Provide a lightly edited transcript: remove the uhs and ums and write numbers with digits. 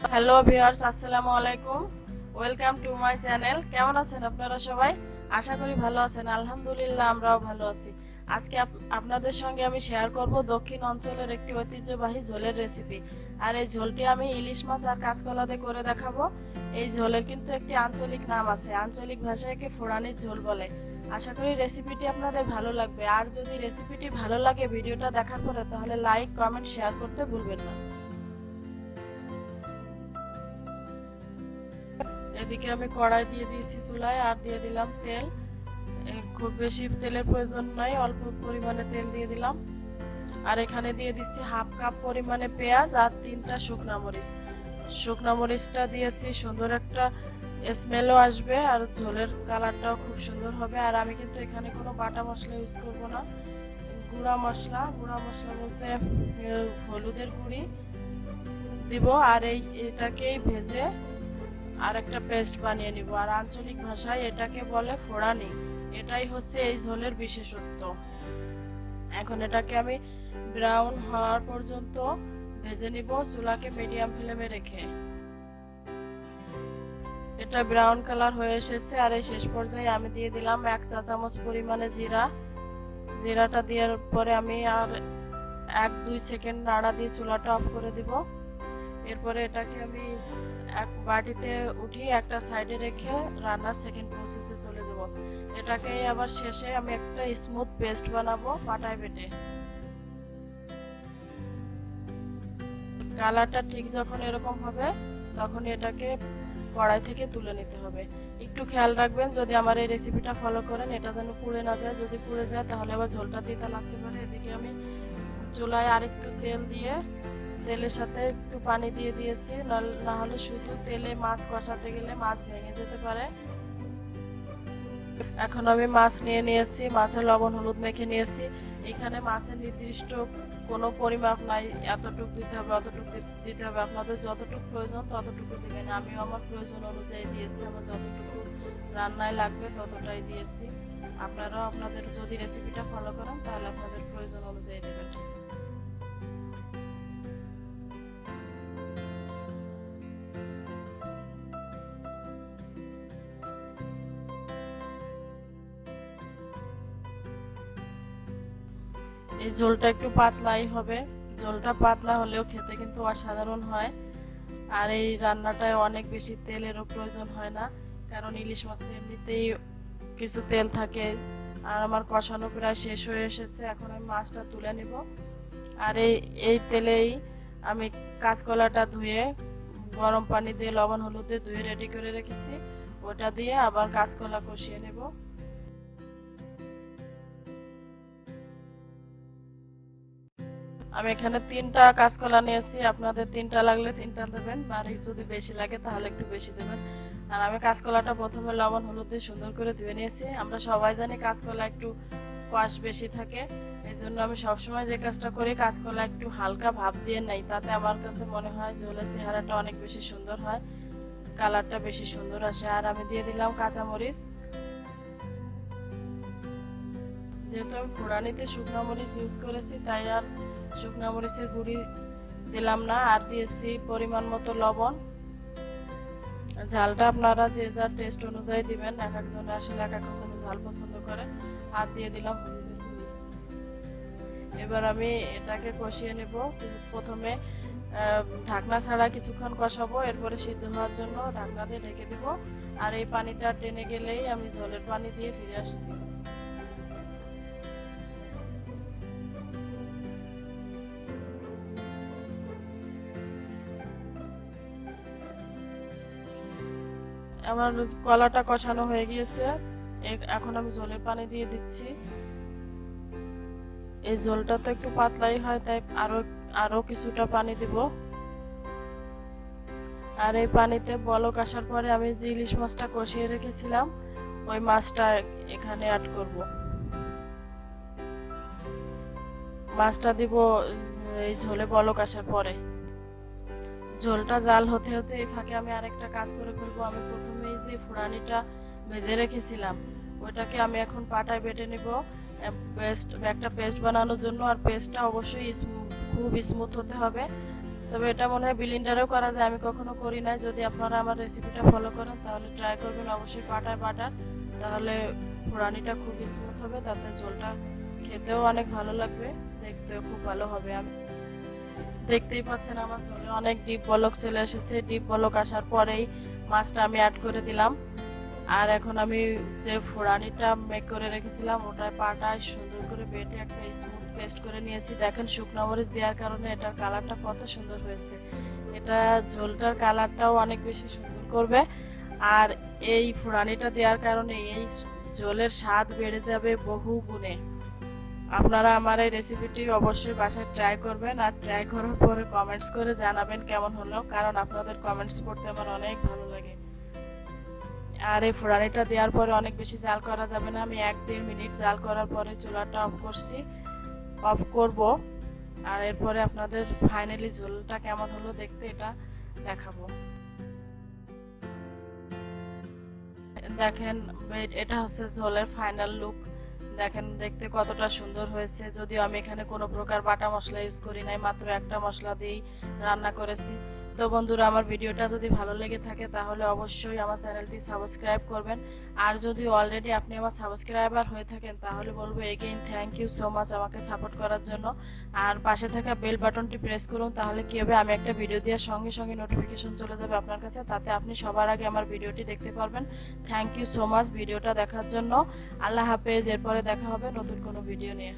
Hello viewers, আসসালামু আলাইকুম। Welcome to my channel. কেমন আছেন আপনারা সবাই? আশা করি ভালো আছেন। আলহামদুলিল্লাহ, আমরাও ভালো আছি। আজকে আপনাদের সঙ্গে আমি শেয়ার করব দক্ষিণ অঞ্চলের একটি ঐতিহ্যবাহী ঝোলের রেসিপি। আর এই ঝোলটি আমি ইলিশ মাছ আর কাঁচকলা দিয়ে করে দেখাবো। এই ঝোলের কিন্তু একটি আঞ্চলিক নাম আছে। আঞ্চলিক ভাষায় একে ফোড়ানির ঝোল বলে। আশা করি রেসিপিটি আপনাদের ভালো লাগবে। আর যদি রেসিপিটি ভালো লাগে ভিডিওটা দেখার পরে, তাহলে লাইক, কমেন্ট, শেয়ার করতে ভুলবেন না। এদিকে আমি কড়াই দিয়ে দিয়েছি চুলায়, আর দিয়ে দিলাম তেল। খুব বেশি তেলের প্রয়োজন নয়, অল্প পরিমাণে তেল দিয়ে দিলাম। আর এখানে দিয়ে দিচ্ছি হাফ কাপ পরিমাণে পেঁয়াজ আর 3টা শুকনা মরিচ। শুকনা মরিচটা দিয়েছি, সুন্দর একটা স্মেলও আসবে আর ঝোলের কালারটাও খুব সুন্দর হবে। আর আমি কিন্তু এখানে কোনো বাটা মশলা ইউজ করব না, গুঁড়া মশলা বলতে হলুদের গুঁড়ি দিব। আর এটাকেই ভেজে আর একটা পেস্ট বানিয়ে নিব। আর আঞ্চলিক ভাষায় এটাকে বলে ফোড়ানি। এটাই হচ্ছে এই ঝোলের বিশেষত্ব। এখন এটাকে আমি ব্রাউন হওয়ার পর্যন্ত ভেজে নিব, চুলাকে মিডিয়াম ফ্লেমে রেখে। এটা ব্রাউন কালার হয়ে এসেছে। আর এই শেষ পর্যায়ে আমি দিয়ে দিলাম 1 চা চামচ পরিমাণে জিরা। জিরাটা দেওয়ার পরে আমি আর 1-2 সেকেন্ড নাড়া দিয়ে চুলাটা অফ করে দিব। এরপরে এটাকে আমি এক বাটিতে উঠিয়ে একটা সাইডে রেখে রান্নার সেকেন্ড প্রসেসে চলে যাব। এটাকে আবার শেষে আমি একটা স্মুথ পেস্ট বানাবো পাটায় বেটে। কালারটা ঠিক যখন এরকম হবে, তখন এটাকে কড়াই থেকে তুলে নিতে হবে। একটু খেয়াল রাখবেন, যদি আমার এই রেসিপিটা ফলো করেন এটা যেন পুড়ে না যায়। যদি পুড়ে যায় তাহলে আবার ঝোলটা তিতা লাগতে পারে। এদিকে আমি চুলায় আরেকটু তেল দিয়ে তেলের সাথে একটু পানি দিয়ে দিয়েছি, না হলে শুধু তেলে মাছ কষাতে গেলে মাছ ভেঙে যেতে পারে। এখন আমি মাছ নিয়ে নিয়েছি, মাছের লবণ হলুদ মেখে নিয়েছি। এখানে মাছের নির্দিষ্ট কোনো পরিমাপ নাই, এতটুকু দিতে হবে অতটুকু দিতে হবে। আপনাদের যতটুকু প্রয়োজন ততটুকু দিবেন। আমিও আমার প্রয়োজন অনুযায়ী দিয়েছি, আমার যতটুকু রান্নায় লাগবে ততটাই দিয়েছি। আপনারাও আপনাদের যদি রেসিপিটা ফলো করেন তাহলে আপনাদের প্রয়োজন অনুযায়ী দেবেন। এই ঝোলটা একটু পাতলাই হবে। ঝোলটা পাতলা হলেও খেতে কিন্তু অসাধারণ হয়। আর এই রান্নাটায় অনেক বেশি তেলেরও প্রয়োজন হয় না, কারণ ইলিশ মাছে এমনিতেই কিছু তেল থাকে। আর আমার কষানো প্রায় শেষ হয়ে এসেছে, এখন আমি মাছটা তুলে নিব। আর এই তেলেই আমি কাঁচকলাটা ধুয়ে গরম পানি দিয়ে লবণ হলুদ দিয়ে ধুয়ে রেডি করে রেখেছি, ওটা দিয়ে আবার কাঁচকলা কষিয়ে নেব। আমি এখানে 3টা কাঁচকলা নিয়েছি, আপনাদের 3টা লাগলে 3টা দেবেন, আর যদি বেশি লাগে তাহলে একটু বেশি দেবেন। আর আমি কাঁচকলাটা প্রথমে লবণ হলুদ দিয়ে সুন্দর করে ধুয়ে নিয়েছি। আমরা সবাই জানি কাঁচকলা একটু কোয়াশ বেশি থাকে, এই জন্য আমি সবসময় যে কাজটা করি কাঁচকলা একটু হালকা ভাপ দিয়ে নেই, তাতে আমার কাছে মনে হয় ঝোলের চেহারাটা অনেক বেশি সুন্দর হয়, কালারটা বেশি সুন্দর আসে। আর আমি দিয়ে দিলাম কাঁচামরিচ। যেহেতু আমি ফোড়ানিতে শুকনো মরিচ ইউজ করেছি, তাই আর শুকনো মরিচের গুঁড়ি দিলাম না। আর দিয়েছি পরিমাণ মতো লবণ। ঝালটা আপনারা যে যার টেস্ট অনুযায়ী দিবেন, এক একজনে আসলে এক এক রকম ঝাল পছন্দ করে। আর দিয়ে দিলাম হলুদের গুঁড়ি। এবার আমি এটাকে কষিয়ে নেব। প্রথমে ঢাকনা ছাড়া কিছুক্ষণ কষাবো, এরপরে সিদ্ধ হওয়ার জন্য ঢাকনা দিয়ে ঢেকে দিব। আর এই পানিটা টেনে গেলেই আমি ঝোলের পানি দিয়ে ফিরে আসছি। আমার কলাটা কষানো হয়ে গিয়েছে, এখন আমি ঝোলের পানি দিয়ে দিচ্ছি। এই ঝোলটা তো একটু পাতলাই হয়, তাই আরো কিছুটা পানি দিব। আর এই পানিতে বলক আসার পরে আমি যে ইলিশ মাছটা কষিয়ে রেখেছিলাম, ওই মাছটা এখানে অ্যাড করব। মাছটা দিব এই ঝোলে বলক আসার পরে। ঝোলটা জাল হতে হতে এই ফাঁকে আমি আরেকটা কাজ করে ফেলবো। আমি প্রথমেই যে ফুড়ানিটা ভেজে রেখেছিলাম, ওইটাকে আমি এখন পাটায় বেটে নেব একটা পেস্ট বানানোর জন্য। আর পেস্টটা অবশ্যই খুব স্মুথ হতে হবে, তবে এটা মনে হয় ব্লেন্ডারেও করা যায়, আমি কখনো করি নাই। যদি আপনারা আমার রেসিপিটা ফলো করেন তাহলে ট্রাই করবেন অবশ্যই বাটার, তাহলে ফোড়ানিটা খুব স্মুথ হবে, তাতে ঝোলটা খেতেও অনেক ভালো লাগবে, দেখতেও খুব ভালো হবে। আমি দেখতেই পাচ্ছেন আমার ঝোলে অনেক ডিপ বলক চলে এসেছে। ডিপ বলক আসার পরেই মাছটা আমি অ্যাড করে দিলাম। আর এখন আমি যে ফোড়ানিটা মেক করে রেখেছিলাম ওটায় পাটায় সুন্দর করে বেটে একটা স্মুথ পেস্ট করে নিয়েছি। দেখেন শুকনো মরিচ দেওয়ার কারণে এটার কালারটা কত সুন্দর হয়েছে। এটা ঝোলটার কালারটাও অনেক বেশি সুন্দর করবে। আর এই ফোড়ানিটা দেওয়ার কারণে এই ঝোলের স্বাদ বেড়ে যাবে বহু গুণে। আপনারা আমার এই রেসিপিটি অবশ্যই বাসায় ট্রাই করবেন, আর ট্রাই করার পরে কমেন্টস করে জানাবেন কেমন হলো, কারণ আপনাদের কমেন্টস পড়তে আমার অনেক ভালো লাগে। আর এই ফোড়ানিটা দেওয়ার পরে অনেক বেশি জাল করা যাবে না। আমি 1-1.5 মিনিট জাল করার পরে চুলাটা অফ করব। আর এরপরে আপনাদের ফাইনালি ঝোলটা কেমন হলো দেখতে এটা দেখাবো। দেখেন এটা হচ্ছে ঝোলের ফাইনাল লুক। দেখেন দেখতে কতটা সুন্দর হয়েছে। যদিও আমি এখানে কোনো প্রকার বাটা মশলা ইউজ করি নাই, মাত্র একটা মশলা দিয়েই রান্না করেছি। তো বন্ধুরা, আমার ভিডিওটা যদি ভালো লেগে থাকে তাহলে অবশ্যই আমার চ্যানেলটি সাবস্ক্রাইব করবেন। আর যদি অলরেডি আপনি আমার সাবস্ক্রাইবার হয়ে থাকেন তাহলে বলবো again thank you so much আমাকে সাপোর্ট করার জন্য। আর পাশে থাকা বেল বাটনটি প্রেস করুন, তাহলে কি হবে, আমি একটা ভিডিও দেওয়ার সঙ্গে সঙ্গে নোটিফিকেশন চলে যাবে আপনার কাছে, তাতে আপনি সবার আগে আমার ভিডিওটি দেখতে পারবেন। থ্যাংক ইউ সো মাচ ভিডিওটা দেখার জন্য। আল্লাহ হাফেজ। এরপরে দেখা হবে নতুন কোনো ভিডিও নিয়ে।